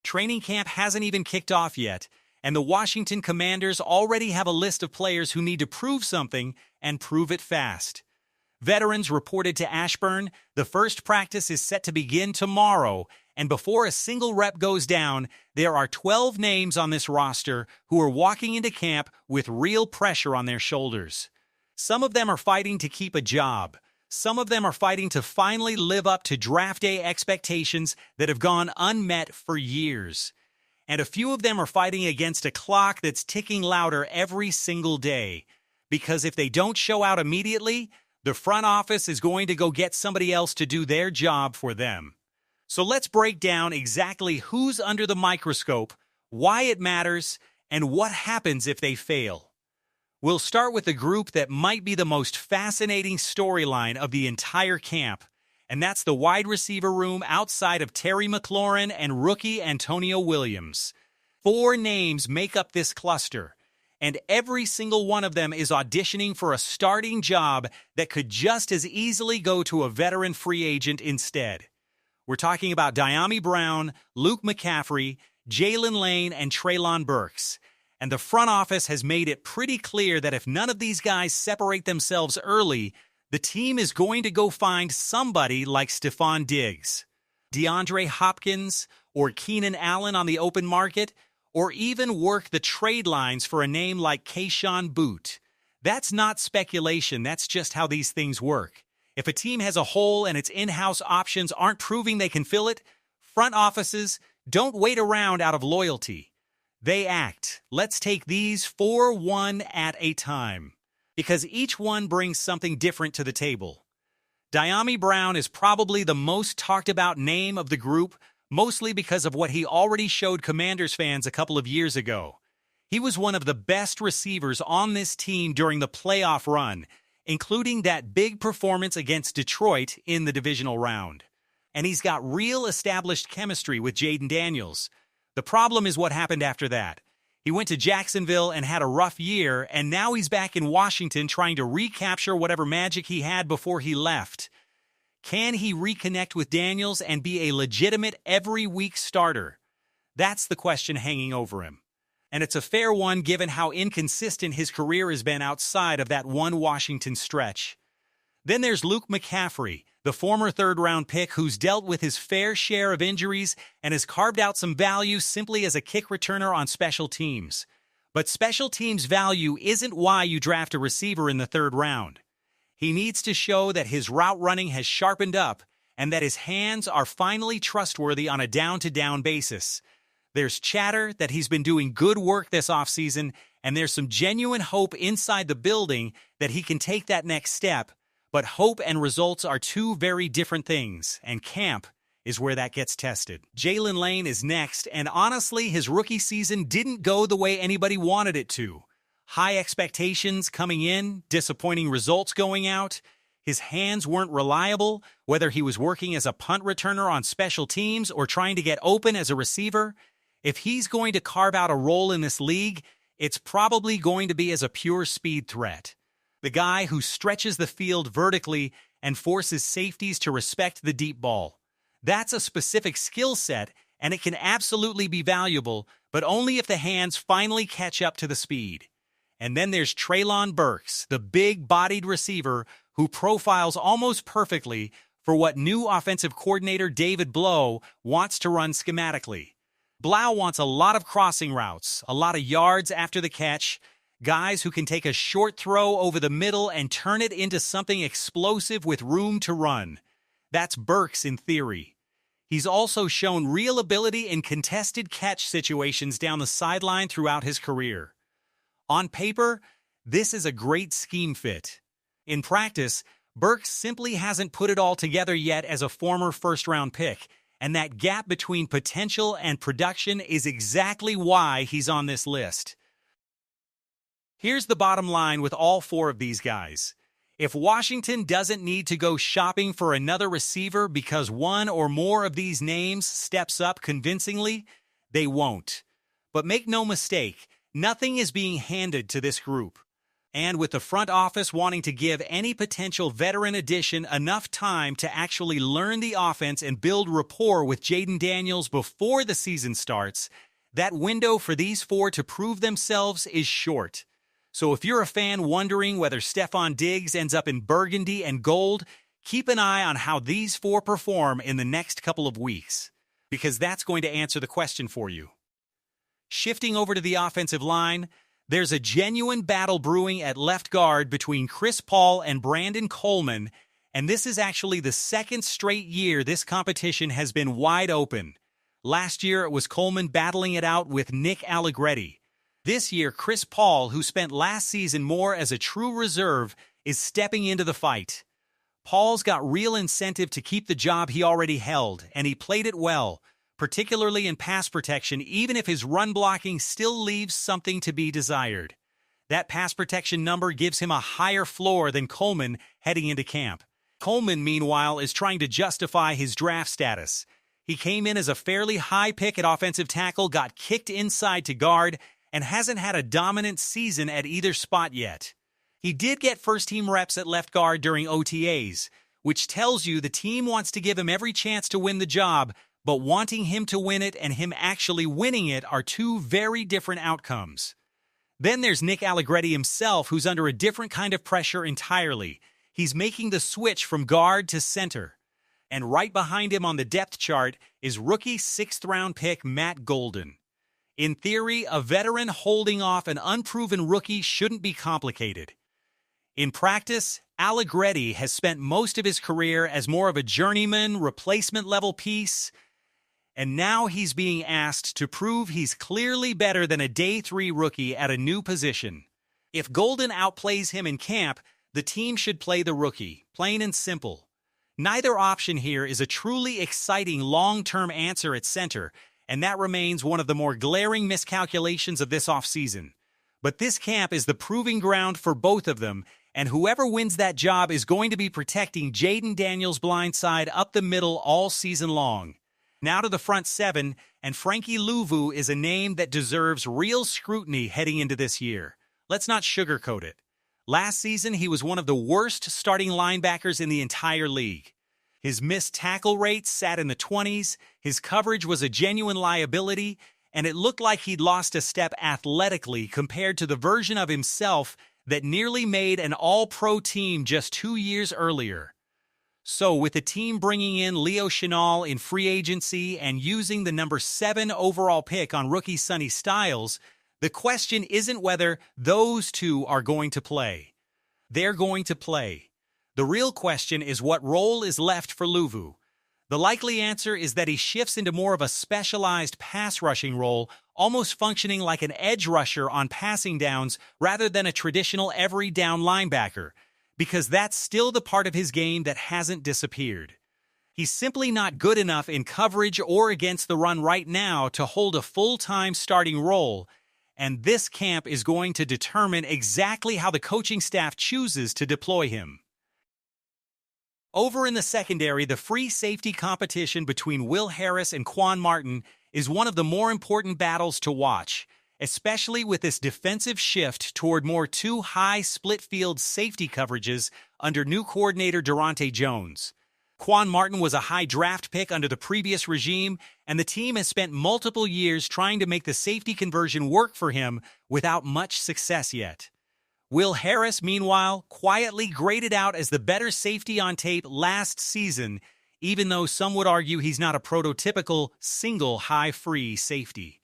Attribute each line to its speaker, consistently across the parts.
Speaker 1: Training camp hasn't even kicked off yet, and the Washington Commanders already have a list of players who need to prove something and prove it fast. Veterans reported to Ashburn the first practice is set to begin tomorrow, and before a single rep goes down, there are 12 names on this roster who are walking into camp with real pressure on their shoulders. Some of them are fighting to keep a job. Some of them are fighting to finally live up to draft day expectations that have gone unmet for years. And a few of them are fighting against a clock that's ticking louder every single day. Because if they don't show out immediately, the front office is going to go get somebody else to do their job for them. So let's break down exactly who's under the microscope, why it matters, and what happens if they fail. We'll start with the group that might be the most fascinating storyline of the entire camp, and that's the wide receiver room outside of Terry McLaurin and rookie Antonio Williams. 4 names make up this cluster, and every single one of them is auditioning for a starting job that could just as easily go to a veteran free agent instead. We're talking about Dyami Brown, Luke McCaffrey, Jalen Lane, and Treylon Burks. And the front office has made it pretty clear that if none of these guys separate themselves early, the team is going to go find somebody like Stefon Diggs, DeAndre Hopkins, or Keenan Allen on the open market, or even work the trade lines for a name like Keyshawn Boot. That's not speculation, that's just how these things work. If a team has a hole and its in-house options aren't proving they can fill it, front offices don't wait around out of loyalty. They act. Let's take these 4 one at a time, because each one brings something different to the table. Dyami Brown is probably the most talked about name of the group, mostly because of what he already showed Commanders fans a couple of years ago. He was one of the best receivers on this team during the playoff run, including that big performance against Detroit in the divisional round. And he's got real established chemistry with Jayden Daniels. The problem is what happened after that. He went to Jacksonville and had a rough year, and now he's back in Washington trying to recapture whatever magic he had before he left. Can he reconnect with Daniels and be a legitimate every-week starter? That's the question hanging over him. And it's a fair one given how inconsistent his career has been outside of that one Washington stretch. Then there's Luke McCaffrey, the former third-round pick who's dealt with his fair share of injuries and has carved out some value simply as a kick returner on special teams. But special teams value isn't why you draft a receiver in the 3rd round. He needs to show that his route running has sharpened up and that his hands are finally trustworthy on a down-to-down basis. There's chatter that he's been doing good work this offseason, and there's some genuine hope inside the building that he can take that next step. But hope and results are 2 very different things, and camp is where that gets tested. Jalen Lane is next, and honestly, his rookie season didn't go the way anybody wanted it to. High expectations coming in, disappointing results going out. His hands weren't reliable, whether he was working as a punt returner on special teams or trying to get open as a receiver. If he's going to carve out a role in this league, it's probably going to be as a pure speed threat. The guy who stretches the field vertically and forces safeties to respect the deep ball. That's a specific skill set, and it can absolutely be valuable, but only if the hands finally catch up to the speed. And then there's Treylon Burks, the big-bodied receiver who profiles almost perfectly for what new offensive coordinator David Blough wants to run schematically. Blough wants a lot of crossing routes, a lot of yards after the catch, guys who can take a short throw over the middle and turn it into something explosive with room to run. That's Burks in theory. He's also shown real ability in contested catch situations down the sideline throughout his career. On paper, this is a great scheme fit. In practice, Burks simply hasn't put it all together yet as a former first-round pick, and that gap between potential and production is exactly why he's on this list. Here's the bottom line with all 4 of these guys. If Washington doesn't need to go shopping for another receiver because one or more of these names steps up convincingly, they won't. But make no mistake, nothing is being handed to this group. And with the front office wanting to give any potential veteran addition enough time to actually learn the offense and build rapport with Jayden Daniels before the season starts, that window for these four to prove themselves is short. So if you're a fan wondering whether Stefon Diggs ends up in burgundy and gold, keep an eye on how these four perform in the next couple of weeks, because that's going to answer the question for you. Shifting over to the offensive line, there's a genuine battle brewing at left guard between Chris Paul and Brandon Coleman, and this is actually the second straight year this competition has been wide open. Last year, it was Coleman battling it out with Nick Allegretti. This year, Chris Paul, who spent last season more as a true reserve, is stepping into the fight. Paul's got real incentive to keep the job he already held, and he played it well, particularly in pass protection, even if his run blocking still leaves something to be desired. That pass protection number gives him a higher floor than Coleman heading into camp. Coleman, meanwhile, is trying to justify his draft status. He came in as a fairly high pick at offensive tackle, got kicked inside to guard, and hasn't had a dominant season at either spot yet. He did get first-team reps at left guard during OTAs, which tells you the team wants to give him every chance to win the job, but wanting him to win it and him actually winning it are two very different outcomes. Then there's Nick Allegretti himself, who's under a different kind of pressure entirely. He's making the switch from guard to center. And right behind him on the depth chart is rookie 6th-round pick Matt Golden. In theory, a veteran holding off an unproven rookie shouldn't be complicated. In practice, Allegretti has spent most of his career as more of a journeyman, replacement-level piece, and now he's being asked to prove he's clearly better than a Day 3 rookie at a new position. If Golden outplays him in camp, the team should play the rookie, plain and simple. Neither option here is a truly exciting long-term answer at center, and that remains one of the more glaring miscalculations of this offseason. But this camp is the proving ground for both of them, and whoever wins that job is going to be protecting Jayden Daniels' blind side up the middle all season long. Now to the front seven, and Frankie Louvu is a name that deserves real scrutiny heading into this year. Let's not sugarcoat it. Last season, he was one of the worst starting linebackers in the entire league. His missed tackle rate sat in the 20s, his coverage was a genuine liability, and it looked like he'd lost a step athletically compared to the version of himself that nearly made an all-pro team just 2 years earlier. So, with the team bringing in Leo Chenal in free agency and using the number 7 overall pick on rookie Sonny Styles, the question isn't whether those two are going to play. They're going to play. The real question is what role is left for Louvu. The likely answer is that he shifts into more of a specialized pass-rushing role, almost functioning like an edge rusher on passing downs rather than a traditional every-down linebacker, because that's still the part of his game that hasn't disappeared. He's simply not good enough in coverage or against the run right now to hold a full-time starting role, and this camp is going to determine exactly how the coaching staff chooses to deploy him. Over in the secondary, the free safety competition between Will Harris and Quan Martin is one of the more important battles to watch, especially with this defensive shift toward more two high split-field safety coverages under new coordinator Durante Jones. Quan Martin was a high draft pick under the previous regime, and the team has spent multiple years trying to make the safety conversion work for him without much success yet. Will Harris, meanwhile, quietly graded out as the better safety on tape last season, even though some would argue he's not a prototypical single high-free safety.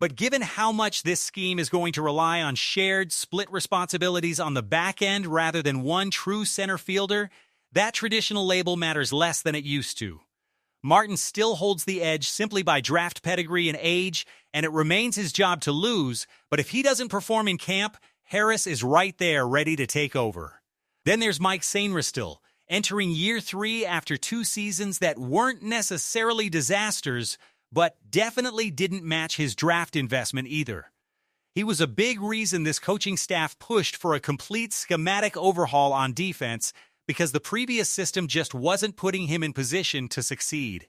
Speaker 1: But given how much this scheme is going to rely on shared split responsibilities on the back end rather than one true center fielder, that traditional label matters less than it used to. Martin still holds the edge simply by draft pedigree and age, and it remains his job to lose, but if he doesn't perform in camp, Harris is right there ready to take over. Then there's Mike Sainristil, entering year 3 after 2 seasons that weren't necessarily disasters, but definitely didn't match his draft investment either. He was a big reason this coaching staff pushed for a complete schematic overhaul on defense because the previous system just wasn't putting him in position to succeed.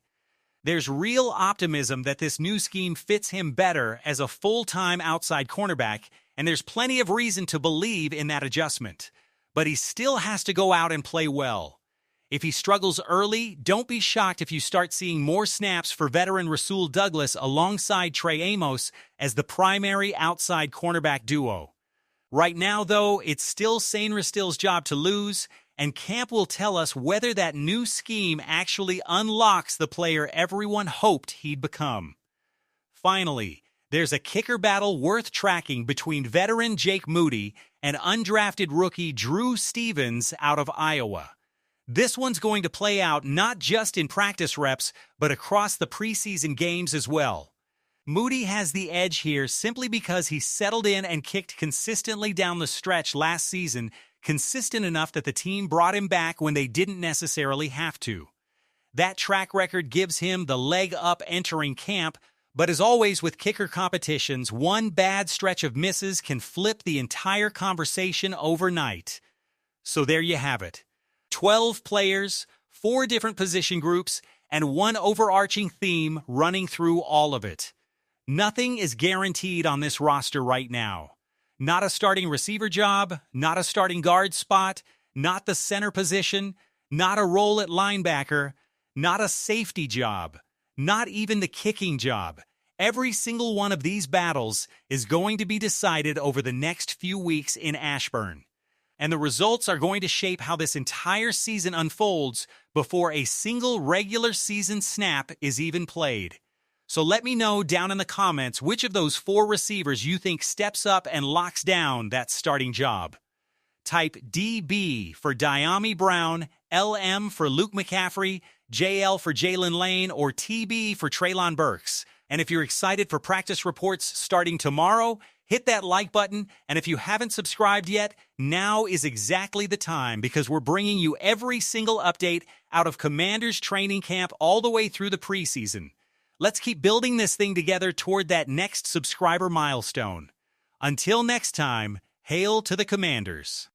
Speaker 1: There's real optimism that this new scheme fits him better as a full-time outside cornerback, and there's plenty of reason to believe in that adjustment. But he still has to go out and play well. If he struggles early, don't be shocked if you start seeing more snaps for veteran Rasul Douglas alongside Trey Amos as the primary outside cornerback duo. Right now, though, it's still Sainristil's job to lose, and camp will tell us whether that new scheme actually unlocks the player everyone hoped he'd become. Finally, there's a kicker battle worth tracking between veteran Jake Moody and undrafted rookie Drew Stevens out of Iowa. This one's going to play out not just in practice reps, but across the preseason games as well. Moody has the edge here simply because he settled in and kicked consistently down the stretch last season, consistent enough that the team brought him back when they didn't necessarily have to. That track record gives him the leg up entering camp, but as always with kicker competitions, one bad stretch of misses can flip the entire conversation overnight. So there you have it. 12 players, 4 different position groups, and one overarching theme running through all of it. Nothing is guaranteed on this roster right now. Not a starting receiver job, not a starting guard spot, not the center position, not a role at linebacker, not a safety job, not even the kicking job. Every single one of these battles is going to be decided over the next few weeks in Ashburn. And the results are going to shape how this entire season unfolds before a single regular season snap is even played. So let me know down in the comments which of those 4 receivers you think steps up and locks down that starting job. Type DB for Diami Brown, LM for Luke McCaffrey, JL for Jalen Lane, or TB for Treylon Burks. And if you're excited for practice reports starting tomorrow, hit that like button, and if you haven't subscribed yet, now is exactly the time because we're bringing you every single update out of Commanders training camp all the way through the preseason. Let's keep building this thing together toward that next subscriber milestone. Until next time, hail to the Commanders.